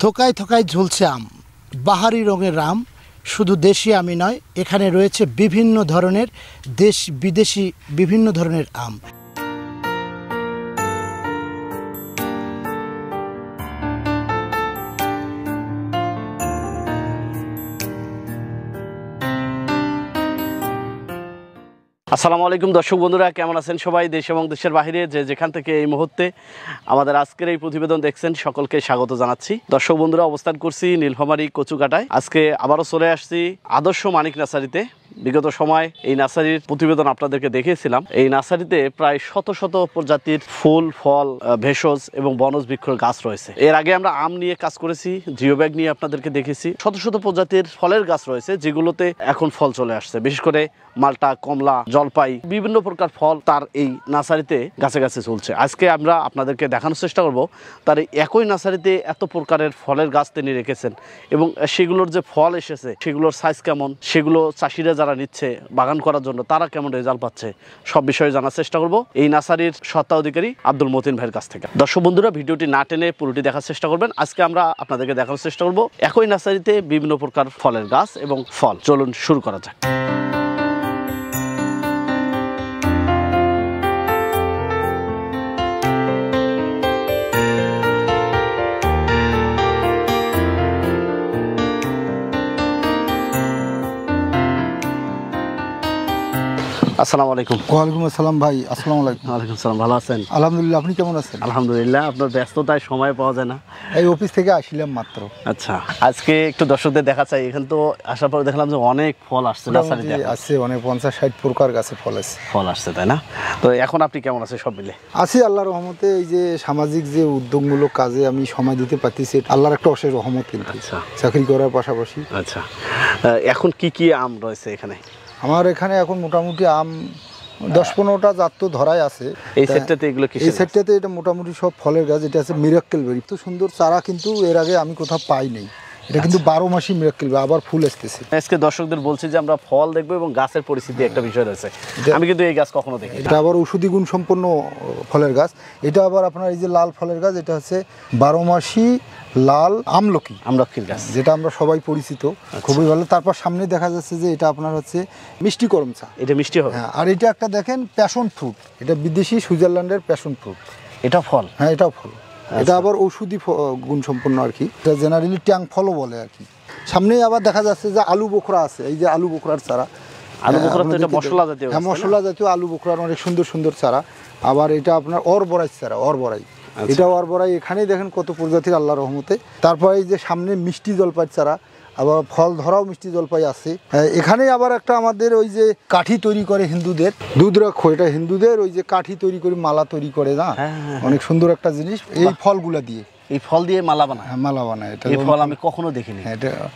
থোকায় থোকায় ঝুলছে আম, বাহারি রঙের আম। শুধু দেশি আমই নয়, এখানে রয়েছে বিভিন্ন ধরনের দেশ বিদেশি বিভিন্ন ধরনের আম। আসসালামু আলাইকুম দর্শক বন্ধুরা, কেমন আছেন সবাই? দেশ এবং দেশের বাইরে যে যেখান থেকে এই মুহূর্তে আমাদের আজকের এই প্রতিবেদন দেখছেন সকলকে স্বাগত জানাচ্ছি। দর্শক বন্ধুরা, অবস্থান করছি নীলফামারী কচুকাটায়। আজকে আবারও চলে আসছি আদর্শ মানিক নার্সারিতে। বিগত সময় এই নার্সারির প্রতিবেদন আপনাদেরকে দেখিয়েছিলাম। এই নার্সারিতে প্রায় শত শত প্রজাতির ফুল, ফল, ভেষজ এবং বনজ বৃক্ষের গাছ রয়েছে। এর আগে আমরা আম নিয়ে কাজ করেছি, জিও ব্যাগ নিয়ে আপনাদেরকে দেখেছি। শত শত প্রজাতির ফলের গাছ রয়েছে যেগুলোতে এখন ফল চলে আসছে, বিশেষ করে মালটা, কমলা, জলপাই, বিভিন্ন প্রকার ফল তার এই নার্সারিতে গাছে গাছে চলছে। আজকে আমরা আপনাদেরকে দেখানোর চেষ্টা করব তার এই একই নার্সারিতে এত প্রকারের ফলের গাছ তিনি রেখেছেন এবং সেগুলোর যে ফল এসেছে সেগুলোর সাইজ কেমন, সেগুলো চাষিরা যারা নিচ্ছে বাগান করার জন্য তারা কেমন রেজাল্ট পাচ্ছে, সব বিষয়ে জানার চেষ্টা করব এই নার্সারির স্বত্বাধিকারী আব্দুল মতিন ভাইয়ের কাছ থেকে। দর্শক বন্ধুরা, ভিডিওটি না টেনে পুরোটি দেখার চেষ্টা করবেন। আজকে আমরা আপনাদেরকে দেখানোর চেষ্টা করব একই নার্সারিতে বিভিন্ন প্রকার ফলের গাছ এবং ফল। চলুন শুরু করা যাক। আসসালামু আলাইকুম। ওয়ালাইকুম আসসালাম ভাই। আসসালামু আলাইকুম। ওয়ালাইকুম সালাম। ভালো আছেন? আলহামদুলিল্লাহ, আপনি কেমন আছেন? আলহামদুলিল্লাহ। আপনার ব্যস্ততায় সময় পাওয়া যায় না। এই অফিস থেকে আসলাম মাত্র। আচ্ছা, আজকে একটু দর্শকদের দেখা চাই। এখানে তো আসার পর দেখলাম যে অনেক ফল আসছে নার্সারিতে। আছে অনেক 50-60 প্রকার গাছে ফল আসছে, তাই না? তো এখন আপনি কেমন আছেন সব মিলে? আছি আল্লাহর রহমতে। এই যে সামাজিক যে উদ্যোগমূলক কাজে আমি সময় দিতে পারতেছি, আল্লাহর একটা অশেষ রহমত। কিন্তু আচ্ছা, চাকরি করার পাশাপাশি। আচ্ছা, এখন কি কি আম রয়েছে এখানে? আমার এখানে এখন মোটামুটি আম 10-15টা জাত তো ধরাই আছে। এই সেটটাতে এগুলো কি? এই সেটটাতে এটা মোটামুটি সব ফলের গাছ। এটা আছে মিরাক্কেল বেরি। তো সুন্দর চারা কিন্তু এর আগে আমি কোথাও পাই নাই। এটা কিন্তু 12 মাসই মিরাক্কেল বেরি, আবার ফুল আসতেছে। আজকে দর্শকদের বলছি যে আমরা ফল দেখবো এবং গাছের পরিস্থিতি একটা বিষয় রয়েছে। আমি কিন্তু এই গাছ কখনো দেখিনি। এটা আবার ঔষধি গুণ সম্পন্ন ফলের গাছ। এটা আবার আপনার এই যে লাল ফলের গাছ, এটা হচ্ছে 12 মাসি লাল আমলকির গাছ, যেটা আমরা সবাই পরিচিত। খুবই ভালো। তারপর সামনে দেখা যাচ্ছে যে এটা আপনার হচ্ছে মিষ্টি করমচা। এটা মিষ্টি হবে। হ্যাঁ, আর এটা একটা দেখেন প্যাশন ফ্রুট। এটা বিদেশি সুইজারল্যান্ডের প্যাশন ফ্রুট। এটা ফল? হ্যাঁ, এটাও ফল। এটা আবার ঔষধি গুণ সম্পন্ন আর কি। এটা জেনারেলি ট্যাং ফলও বলে আর কি। সামনেই আবার দেখা যাচ্ছে যে আলু বোখরা আছে। এই যে আলু বোখরার চারা। আলু বোখরা তো এটা মশলা জাতীয়। হ্যাঁ, মশলা জাতীয় আলু বোখরার অনেক সুন্দর সুন্দর চারা। আবার এটা আপনার অরবরাই চারা, অরবরাই। এটা অরবরাই। এখানেই দেখেন কত প্রজাতির, আল্লাহর রহমতে। তারপরে এই যে সামনে মিষ্টি জলপাই চারা, আবার ফল ধরাও মিষ্টি জলপাই আছে। এখানেই আবার একটা আমাদের ওই যে কাঠি তৈরি করে হিন্দুদের, দুধ রাখো, এটা হিন্দুদের ওই যে কাঠি তৈরি করে মালা তৈরি করে না, অনেক সুন্দর একটা জিনিস। এই ফলগুলা দিয়ে, এই ফল দিয়ে মালা বানায়? হ্যাঁ, মালা বানায়। এটা এই ফল আমি কখনো দেখিনি।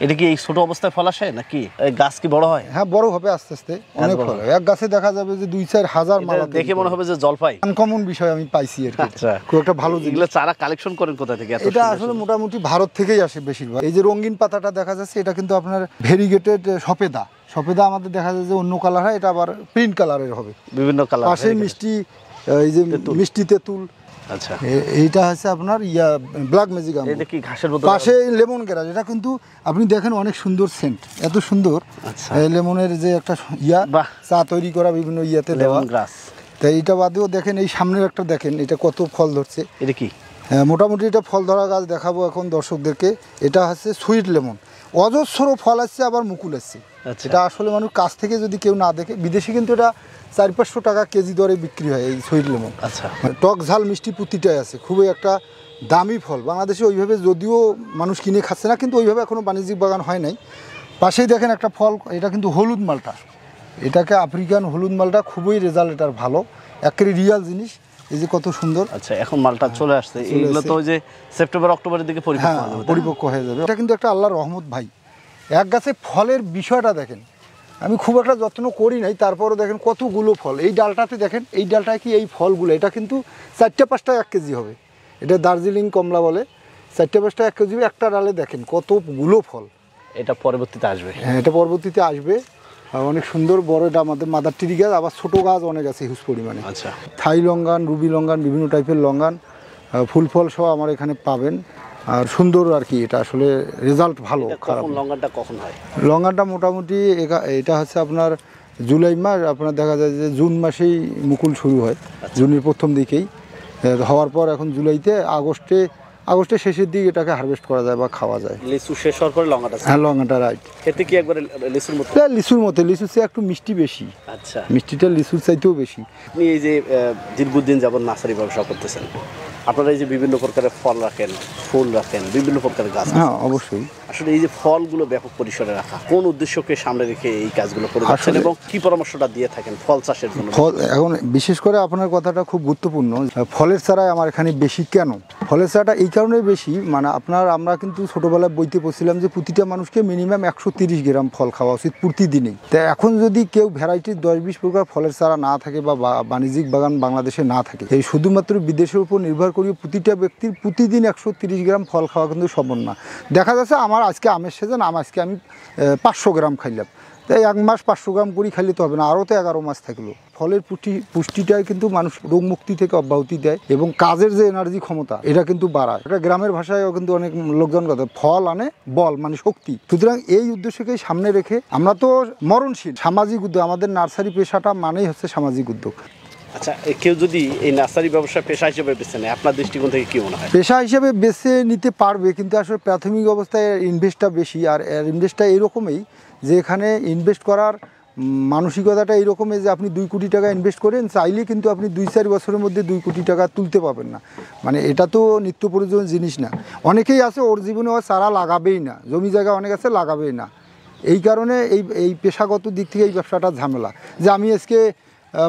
এটা কি এই ছোট অবস্থায় ফল আসে নাকি এই গাছ কি বড় হয়? হ্যাঁ, বড় হবে আস্তে আস্তে, অনেক ফল হয়। এক গাছে দেখা যাবে যে 2-4 হাজার মালা। দেখে মনে হবে যে জলপাই। আনকমন বিষয় আমি পাইছি আর কি। আচ্ছা, খুব একটা ভালো জিনিস। এগুলো চারা কালেকশন করেন কোথা থেকে? এটা আসলে মোটামুটি ভারত থেকেই আসে বেশিরভাগ। এই যে রঙিন পাতাটা দেখা যাচ্ছে, এটা কিন্তু আপনার ভেরিগেটেড সফেদা। সফেদা আমাদের দেখা যায় যে অন্য কালার হয়, এটা আবার প্রিন্ট কালারের হবে, বিভিন্ন কালার। পাশে মিষ্টি, এই যে মিষ্টি তেঁতুল। আচ্ছা, এইটা হচ্ছে আপনার ব্ল্যাক ম্যাজিক আম। এটা কি ঘাসের মতো? পাশে লেমন গ্রাস। এটা কিন্তু আপনি দেখেন অনেক সুন্দর সেন্ট, এত সুন্দর। আচ্ছা, লেমনের যে একটা চা তৈরি করা বিভিন্ন ইয়াতে লেমন গ্রাস। তাই এটা বাদেও দেখেন এই সামনের একটা দেখেন, এটা কত ফল ধরছে। এটা কি? হ্যাঁ, মোটামুটি এটা ফল ধরা গাছ দেখাবো এখন দর্শকদেরকে। এটা হচ্ছে সুইট লেমন। অজস্র ফল আসছে, আবার মুকুল আসছে। এটা আসলে মানুষ কাছ থেকে যদি কেউ না দেখে, বিদেশে কিন্তু এটা 400-500 টাকা কেজি দরে বিক্রি হয় এই সুইট লেমন। আচ্ছা, টক ঝাল মিষ্টি প্রতিটাই আছে। খুবই একটা দামি ফল। বাংলাদেশে ওইভাবে যদিও মানুষ কিনে খাচ্ছে না, কিন্তু ওইভাবে এখনও বাণিজ্যিক বাগান হয় নাই। পাশেই দেখেন একটা ফল, এটা কিন্তু হলুদ মালটা। এটাকে আফ্রিকান হলুদ মালটা। খুবই রেজাল্ট এটার ভালো, একেবারে রিয়াল জিনিস। এই যে কত সুন্দর। আচ্ছা, এখন মালটা চলে আসছে। এইগুলো তো ওই যে সেপ্টেম্বর অক্টোবরের দিকে পরিপক্ক হয়ে যাবে। এটা কিন্তু একটা আল্লাহর রহমত ভাই। এক গাছে ফলের বিষয়টা দেখেন, আমি খুব একটা যত্ন করি নাই, তারপরও দেখেন কতগুলো ফল। এই ডালটাতে দেখেন, এই ডালটায় কি এই ফলগুলো, এটা কিন্তু 4-5টা 1 কেজি হবে। এটা দার্জিলিং কমলা বলে। 4-5টা 1 কেজি, একটা ডালে দেখেন কতগুলো ফল। এটা পরবর্তীতে আসবে। হ্যাঁ, এটা পরবর্তীতে আসবে। অনেক সুন্দর বড়। এটা আমাদের মাদার টিরি গাছ। আবার ছোটো গাছ অনেক আছে হিউজ পরিমাণে। আচ্ছা, থাই লঙ্গান, রুবি লঙ্গান, বিভিন্ন টাইপের লঙ্গান, ফুল ফল সহ আমার এখানে পাবেন। আর সুন্দর আর কি, এটা আসলে রেজাল্ট ভালো, খারাপ কখন না। লঙ্ঘনটা কখন হয়? লঙ্ঘনটা মোটামুটি এটা হচ্ছে আপনার জুলাই মাস, আপনার দেখা যায় যে জুন মাসেই মুকুল শুরু হয়, জুনের প্রথম দিকেই হওয়ার পর এখন জুলাইতে আগস্টের শেষের দিকে এটাকে হারভেস্ট করা যায় বা খাওয়া যায়। লিচু শেষ হওয়ার পরে লঙ্ঘনটা হ্যাঁ, লঙ্ঘনটা রাইট। খেতে কি একবারে লিচুর মতো? লিচুর মতো, লিচুর চেয়ে একটু মিষ্টি বেশি, আচ্ছা, মিষ্টিটা লিচুর চাইতেও বেশি। আপনি এই যে দীর্ঘদিন যাবত নার্সারি ব্যবসা করতেছেন, আপনারা এই যে বিভিন্ন প্রকারের ফল রাখেন, ফুল রাখেন, বিভিন্ন প্রকারের গাছ, হ্যাঁ অবশ্যই। আসলে এই যে ফলগুলো ব্যাপক পরিসরে রাখা, কোন উদ্দেশ্যকে সামনে রেখে এই কাজগুলো করে যাচ্ছেন আসলে- এবং কি পরামর্শটা দিয়ে থাকেন ফল চাষের জন্য? ফল এখন বিশেষ করে আপনার কথাটা খুব গুরুত্বপূর্ণ। ফলের চারা আমার এখানে বেশি কেন? ফলের চারাটা এই কারণে বেশি, মানে আমরা কিন্তু ছোটোবেলায় বইতে পড়ছিলাম যে প্রতিটা মানুষকে মিনিমাম 130 গ্রাম ফল খাওয়া উচিত প্রতিদিনই। তা এখন যদি কেউ ভ্যারাইটির 10-20 প্রকার ফলের চারা না থাকে বা বাণিজ্যিক বাগান বাংলাদেশে না থাকে, এই শুধুমাত্র বিদেশের উপর নির্ভর করে প্রতিটা ব্যক্তির প্রতিদিন 130 গ্রাম ফল খাওয়া কিন্তু সম্ভব না। দেখা যাচ্ছে আমার আজকে আমের সিজন, আজকে আমি 500 গ্রাম খাইলাম, তাই 1 মাস 500 গ্রাম করে খাইলে তো হবে না, আরও তো 11 মাস থাকলো। ফলের পুষ্টিটাই কিন্তু মানুষ রোগ মুক্তি থেকে অব্যাহতি দেয় এবং কাজের যে এনার্জি ক্ষমতা এটা কিন্তু বাড়ায়। এটা গ্রামের ভাষায়ও কিন্তু অনেক লোকজন কথা, ফল আনে বল মানে শক্তি। সুতরাং এই উদ্দেশ্যকেই সামনে রেখে আমরা তো মরণশীল সামাজিক উদ্যোগ, আমাদের নার্সারি পেশাটা মানেই হচ্ছে সামাজিক উদ্যোগ। আচ্ছা, কেউ যদি এই নার্সারি ব্যবসা পেশা হিসেবে বেছে নেয়, আপনার দৃষ্টিকোণ থেকে কি মনে হয়? পেশা হিসেবে বেছে নিতে পারবে, কিন্তু আসলে প্রাথমিক অবস্থায় ইনভেস্টটা বেশি। আর ইনভেস্টটা এইরকমই যে এখানে ইনভেস্ট করার মানসিকতাটা এইরকমই যে আপনি 2 কোটি টাকা ইনভেস্ট করেন, চাইলে কিন্তু আপনি 2-4 বছরের মধ্যে 2 কোটি টাকা তুলতে পারবেন না। মানে এটা তো নিত্য প্রয়োজনীয় জিনিস না। অনেকেই আছে ওর জীবনে ও চারা লাগাবেই না, জমি জায়গা অনেক আছে লাগাবেই না। এই কারণে এই পেশাগত দিক থেকে এই ব্যবসাটা ঝামেলা, যে আমি আজকে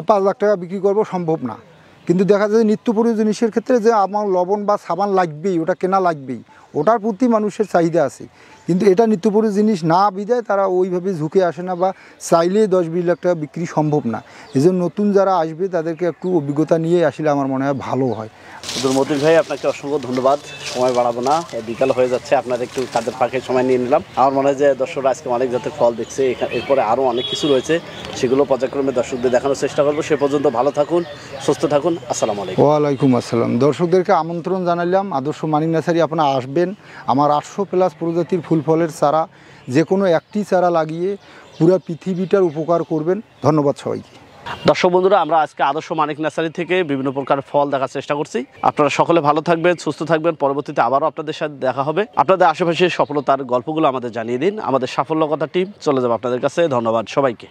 5 লাখ টাকা বিক্রি করব, সম্ভব না। কিন্তু দেখা যায় নিত্য প্রয়োজনীয় জিনিসের ক্ষেত্রে যে আমার লবণ বা সাবান লাগবেই, ওটা কেনা লাগবেই, ওটার প্রতি মানুষের চাহিদা আছে। কিন্তু এটা নিত্য প্রয়োজনীয় জিনিস না বিধায় তারা ওইভাবে ঝুঁকে আসে না, বা চাইলে 10-20 লাখ টাকা বিক্রি সম্ভব না। এই জন্য নতুন যারা আসবে তাদেরকে একটু অভিজ্ঞতা নিয়ে আসলে আমার মনে হয় ভালো হয়। মতিন ভাই, আপনাকে অসংখ্য ধন্যবাদ। সময় বাড়াবো না, বিকাল হয়ে যাচ্ছে, আপনার একটু কাজের ফাঁকে সময় নিয়ে নিলাম। আমার মনে হয় যে দর্শকরা আজকে অনেক জাতের ফল দেখছে, এরপরে আরও অনেক কিছু রয়েছে, সেগুলো পর্যায়ক্রমে দর্শকদের দেখানোর চেষ্টা করবো। সে পর্যন্ত ভালো থাকুন, সুস্থ থাকুন। আসসালামু আলাইকুম। ওয়ালাইকুম আসসালাম। দর্শকদেরকে আমন্ত্রণ জানালাম আদর্শ মানিক নার্সারি, আপনারা আসবেন। আমার 800+ প্রজাতির ফুল ফলের চারা, যে কোনো একটি চারা লাগিয়ে পুরো পৃথিবীটার উপকার করবেন। ধন্যবাদ সবাইকে। দর্শক বন্ধুরা, আমরা আজকে আদর্শ মানিক নার্সারি থেকে বিভিন্ন প্রকার ফল দেখার চেষ্টা করছি। আপনারা সকলে ভালো থাকবেন, সুস্থ থাকবেন। পরবর্তীতে আবারও আপনাদের সাথে দেখা হবে। আপনাদের আশেপাশে সফলতার গল্পগুলো আমাদের জানিয়ে দিন, আমাদের সাফল্য কথা টিম চলে যাবে আপনাদের কাছে। ধন্যবাদ সবাইকে।